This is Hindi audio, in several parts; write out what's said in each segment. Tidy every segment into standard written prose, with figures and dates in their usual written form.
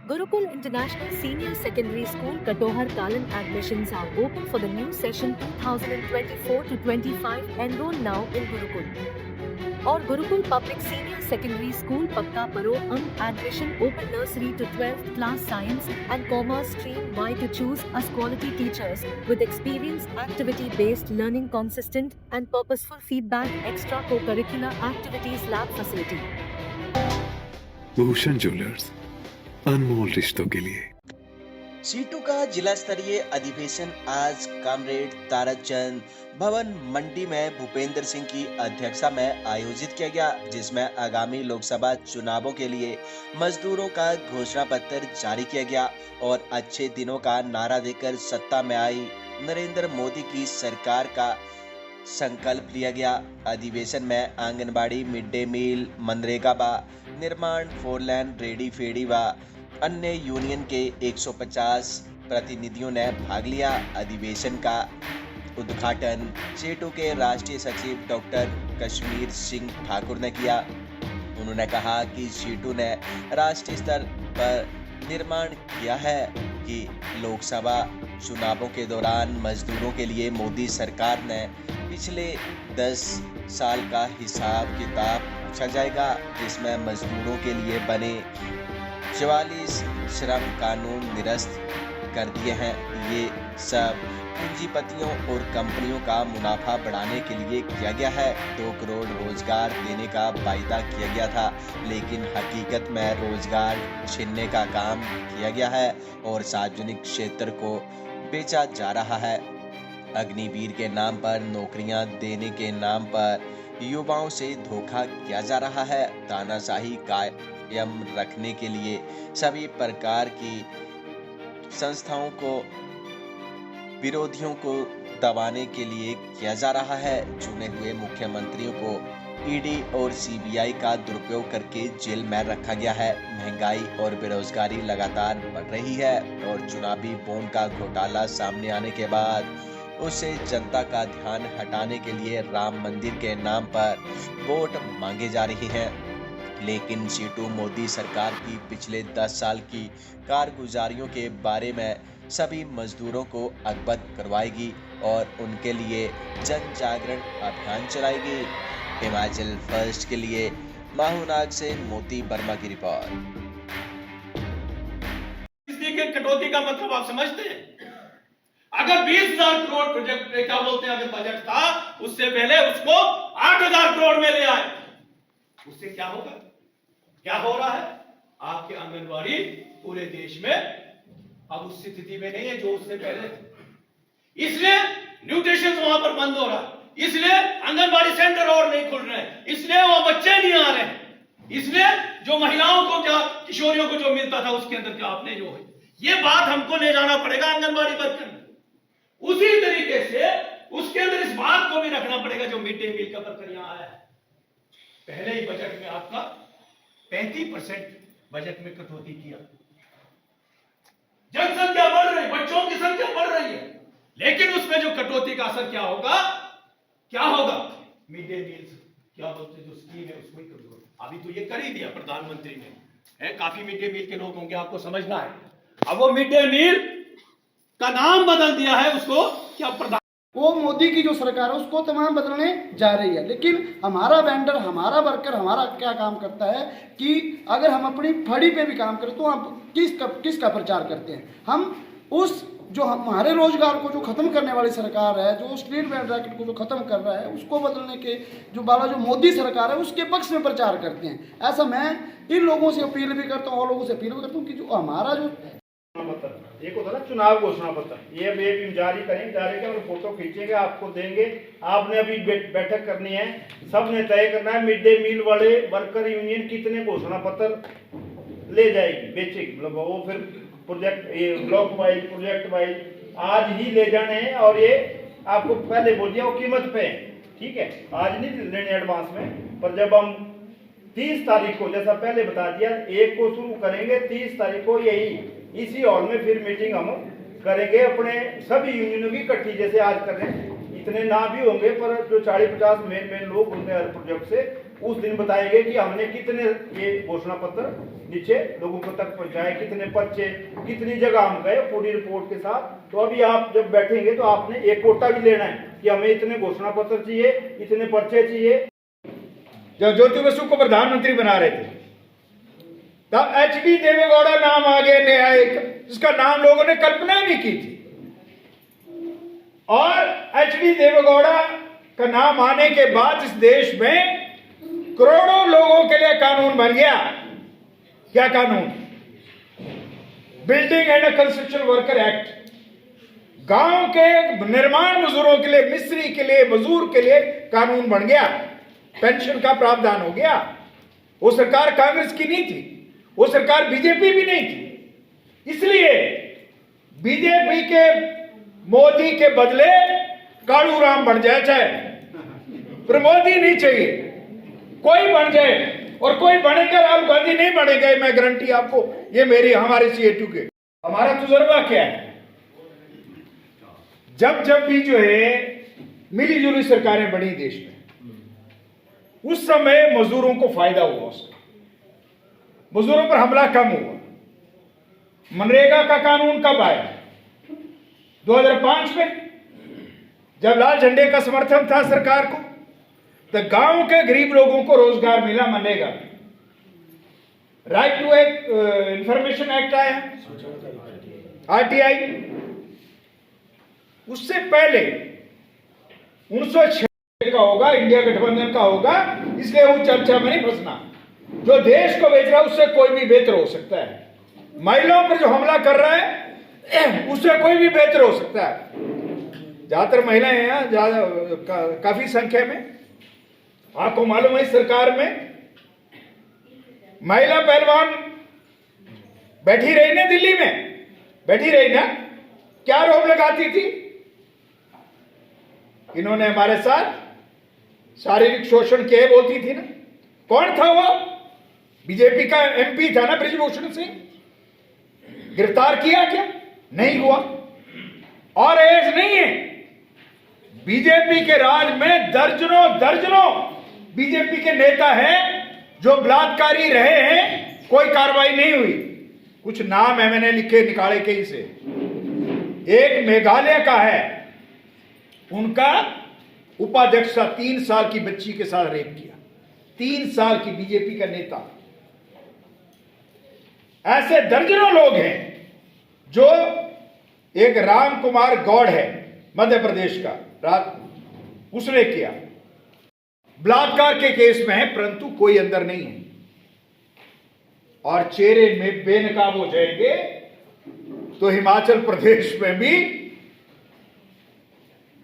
Gurukul International Senior Secondary School, Katohar, Kalan admissions are open for the new session 2024 to 25. Enroll now in Gurukul. Or Gurukul Public Senior Secondary School, Pakka Paro, admission open nursery to 12th class science and commerce stream. Why to choose us quality teachers with experience, activity-based learning, consistent and purposeful feedback, extra co-curricular activities, lab facility. Bhushan jewellers, अनमोल रिश्तों के लिए। सीटू का जिला स्तरीय अधिवेशन आज कामरेड ताराचंद भवन मंडी में भूपेंद्र सिंह की अध्यक्षता में आयोजित किया गया, जिसमें आगामी लोकसभा चुनावों के लिए मजदूरों का घोषणा पत्र जारी किया गया और अच्छे दिनों का नारा देकर सत्ता में आई नरेंद्र मोदी की सरकार का संकल्प लिया गया। अधिवेशन में anganwadi, mid day meal, MNREGA व निर्माण, 4 लेन, रेडी फेडी व अन्य यूनियन के 150 प्रतिनिधियों ने भाग लिया। अधिवेशन का उद्घाटन सीटू के राष्ट्रीय सचिव डॉक्टर कश्मीर सिंह ठाकुर ने किया। उन्होंने कहा कि सीटू ने राष्ट्रीय स्तर पर निर्माण किया है कि लोकसभा चुनावों के दौरान मजदूरों के लिए मोदी सरकार ने पिछले 10 साल का हिसाब किताब पूछा जाएगा, जिसमें मजदूरों के लिए बने 44 श्रम कानून निरस्त कर दिए हैं। ये सब पूंजीपतियों और कंपनियों का मुनाफा बढ़ाने के लिए किया गया है। 2 करोड़ रोजगार देने का वायदा किया गया था, लेकिन हकीकत में रोजगार छीनने का काम किया गया है और सार्वजनिक क्षेत्र को बेचा जा रहा है। अग्निवीर के नाम पर नौकरियां देने के नाम पर युवाओं से धोखा किया जा रहा है। तानाशाही कायम रखने के लिए सभी प्रकार की संस्थाओं को, विरोधियों को दबाने के लिए किया जा रहा है। चुने हुए मुख्यमंत्रियों को ईडी और सीबीआई का दुरुपयोग करके जेल में रखा गया है। महंगाई और बेरोजगारी लगातार बढ़ रही है और चुनावी बॉन्ड का घोटाला सामने आने के बाद उससे जनता का ध्यान हटाने के लिए राम मंदिर के नाम पर वोट मांगे जा रही हैं। लेकिन सीटू मोदी सरकार की पिछले 10 साल की कारगुजारियों के बारे में सभी मजदूरों को अवगत करवाएगी और उनके लिए जन जागरण अभियान चलाएगी। हिमाचल फर्स्ट के लिए माहूनाग से मोती वर्मा की रिपोर्ट। कटौती का मतलब आप समझते हैं? अगर 20,000 करोड़ प्रोजेक्ट क्या बोलते हैं, अगर बजट था उससे पहले उसको 8,000 करोड़ में ले आए, उससे क्या होगा? क्या हो रहा है? आपके आंगनबाड़ी पूरे देश में अब उस स्थिति में नहीं है जो उससे पहले थे। इसलिए न्यूट्रिशन वहां पर बंद हो रहा है, इसलिए आंगनबाड़ी सेंटर और नहीं खुल रहे हैं, इसलिए वो बच्चे नहीं आ रहे हैं, इसलिए जो महिलाओं को क्या, किशोरियों को जो मिलता था उसके अंदर क्या आपने जो है, ये बात हमको ले जाना पड़ेगा आंगनबाड़ी वर्कर। उसी तरीके से उसके अंदर इस बात को भी रखना पड़ेगा जो मिड डे मील का वर्कर यहां आया है। पहले ही बजट में आपका 35% बजट में कटौती किया। जनसंख्या बढ़ रही, बच्चों की संख्या बढ़ रही है, लेकिन उसमें जो कटौती का असर क्या होगा? क्या होगा? मिड डे मील क्या बोलते जो स्कीम है उसको ही कमजोर। अभी तो ये कर ही दिया प्रधानमंत्री ने, है काफी मिड डे मील के लोग होंगे, आपको समझना है। अब वो मिड डे मील का नाम बदल दिया है, उसको क्या प्रधान, वो मोदी की जो सरकार है उसको तमाम बदलने जा रही है। लेकिन हमारा वेंडर, हमारा वर्कर, हमारा क्या काम करता है कि अगर हम अपनी फड़ी पे भी काम करें तो हम किसका प्रचार करते हैं? हम उस जो हमारे रोजगार को जो खत्म करने वाली सरकार है, जो स्ट्रीट वेंडर रैकेट को जो खत्म कर रहा है, उसको बदलने के जो वाला जो मोदी सरकार है उसके पक्ष में प्रचार करते हैं। ऐसा मैं इन लोगों से अपील भी करता हूँ और लोगों से अपील भी करता हूँ कि जो हमारा जो एक होता है ना चुनाव घोषणा पत्र, ये भी जारी करेंगे, जारी कर फोटो खींचेंगे, आपको देंगे। आपने अभी बैठक करनी है, सबने तय करना है मिड डे मील वाले वर्कर यूनियन कितने घोषणा पत्र ले जाएगी, बेचेगी, मतलब वो फिर प्रोजेक्ट, ये ब्लॉक वाइज, प्रोजेक्ट वाइज आज ही ले जाने हैं। और ये आपको पहले बोल दिया वो कीमत पे, ठीक है, आज नहीं लेने एडवांस में, पर जब हम 30 तारीख को, जैसा पहले बता दिया, 1 को शुरू करेंगे, 30 तारीख को यही इसी हॉल में फिर मीटिंग हम करेंगे अपने सभी यूनियनों की इकट्ठी, जैसे आज कर रहे हैं। इतने ना भी होंगे पर जो 40-50 मेन लोग होंगे हर प्रोजेक्ट से, उस दिन बताएंगे कि हमने कितने ये घोषणा पत्र नीचे लोगों को तक पहुंचाए, कितने पर्चे, कितनी जगह हम गए, पूरी रिपोर्ट के साथ। तो अभी आप जब बैठेंगे तो आपने एक कोटा भी लेना है कि हमें इतने घोषणा पत्र चाहिए, इतने पर्चे चाहिए। जब ज्योति बसु को प्रधानमंत्री बना रहे थे तब एचडी देवेगौड़ा नाम आ गया न्यायिक, जिसका नाम लोगों ने कल्पना ही नहीं की थी। और एचडी देवेगौड़ा का नाम आने के बाद इस देश में करोड़ों लोगों के लिए कानून बन गया। क्या कानून? Building and construction worker act. गांव के निर्माण मजदूरों के लिए, मिस्त्री के लिए, मजदूर के लिए कानून बन गया। पेंशन का प्रावधान हो गया। वो सरकार कांग्रेस की नहीं थी, वो सरकार बीजेपी भी नहीं थी। इसलिए बीजेपी के मोदी के बदले कालू राम बन जाए, चाहे पर मोदी नहीं चाहिए, कोई बन जाए। और कोई बनेगा, राहुल गांधी नहीं बनेगा, मैं गारंटी आपको, ये मेरी हमारे CA2 के हमारा तजुर्बा क्या है। जब जब भी जो है मिली जुली सरकारें बनी देश में, उस समय मजदूरों को फायदा हुआ, उसका मजदूरों पर हमला कम हुआ। मनरेगा का कानून कब आया? 2005 में, जब लाल झंडे का समर्थन था सरकार को, तो गांव के गरीब लोगों को रोजगार मिला MNREGA. Right to information act आया, RTI। उससे पहले 1906 का होगा, इंडिया गठबंधन का होगा, इसलिए वो चर्चा में नहीं फंसना। जो देश को बेच रहा है उससे कोई भी बेहतर हो सकता है। महिलाओं पर जो हमला कर रहा है उससे कोई भी बेहतर हो सकता है। ज्यादातर महिलाएं हैं यहाँ, काफी संख्या में। आपको मालूम है इस सरकार में महिला पहलवान बैठी रही ना, दिल्ली में बैठी रही ना, क्या आरोप लगाती थी? इन्होंने हमारे साथ शारीरिक शोषण किए बोलती थी ना। कौन था वो? बीजेपी का MP था ना, बृजभूषण सिंह। गिरफ्तार किया क्या? नहीं हुआ। और ऐसा नहीं है, बीजेपी के राज में दर्जनों बीजेपी के नेता हैं जो बलात्कारी रहे हैं, कोई कार्रवाई नहीं हुई। कुछ नाम मैंने लिखे निकाले कहीं से। एक मेघालय का है, उनका उपाध्यक्ष था, 3 साल की बच्ची के साथ रेप किया। 3 साल की, बीजेपी का नेता। ऐसे दर्जनों लोग हैं। जो एक राम कुमार गौड़ है मध्य प्रदेश का, उसने किया, बलात्कार के केस में है, परंतु कोई अंदर नहीं है। और चेहरे में बेनकाब हो जाएंगे तो हिमाचल प्रदेश में भी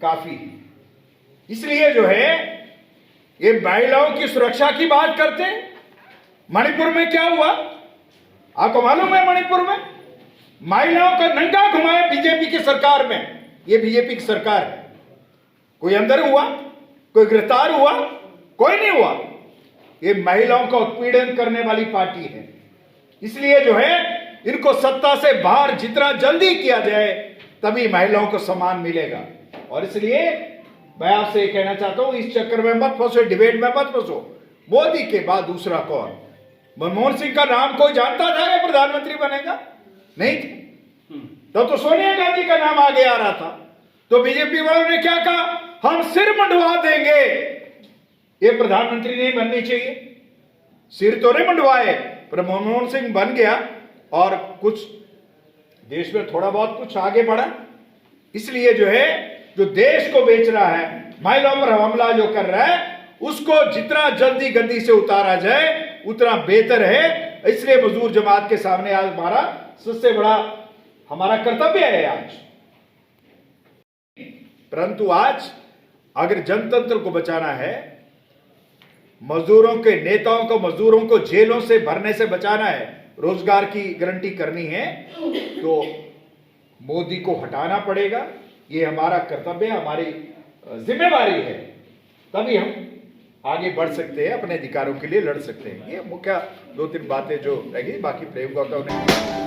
काफी है। इसलिए जो है ये महिलाओं की सुरक्षा की बात करते हैं। मणिपुर में क्या हुआ आपको मालूम है? मणिपुर में महिलाओं का नंगा घुमाया बीजेपी की सरकार में। ये बीजेपी की सरकार है। कोई अंदर हुआ? कोई गिरफ्तार हुआ? कोई नहीं हुआ। ये महिलाओं का उत्पीड़न करने वाली पार्टी है। इसलिए जो है इनको सत्ता से बाहर जितना जल्दी किया जाए तभी महिलाओं को सम्मान मिलेगा। और इसलिए मैं आपसे ये कहना चाहता हूं, इस चक्कर में मत फंसो, डिबेट में मत फंसो। मोदी के बाद दूसरा कौन? मनमोहन सिंह का नाम कोई जानता था कि प्रधानमंत्री बनेगा? नहीं थे। तो सोनिया गांधी का नाम आगे आ रहा था। तो बीजेपी वालों ने क्या कहा? हम सिर मंडवा देंगे, ये प्रधानमंत्री नहीं बननी चाहिए। सिर तो नहीं मंडवाए, पर मनमोहन सिंह बन गया और कुछ देश में थोड़ा बहुत कुछ आगे बढ़ा। इसलिए जो है जो देश को बेच रहा है, महिलाओं पर हमला जो कर रहा है, उसको जितना जल्दी गद्दी से उतारा जाए उतना बेहतर है। इसलिए मजदूर जमात के सामने आज हमारा सबसे बड़ा हमारा कर्तव्य है आज। परंतु आज अगर जनतंत्र को बचाना है, मजदूरों के नेताओं को, मजदूरों को जेलों से भरने से बचाना है, रोजगार की गारंटी करनी है, तो मोदी को हटाना पड़ेगा। ये हमारा कर्तव्य, हमारी जिम्मेवारी है। तभी हम आगे बढ़ सकते हैं, अपने अधिकारों के लिए लड़ सकते हैं। ये मुख्य 2-3 बातें जो रहेगी, बाकी प्रेम गौतम ने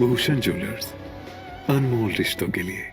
भूषण ज्वेलर्स, अनमोल रिश्तों के लिए।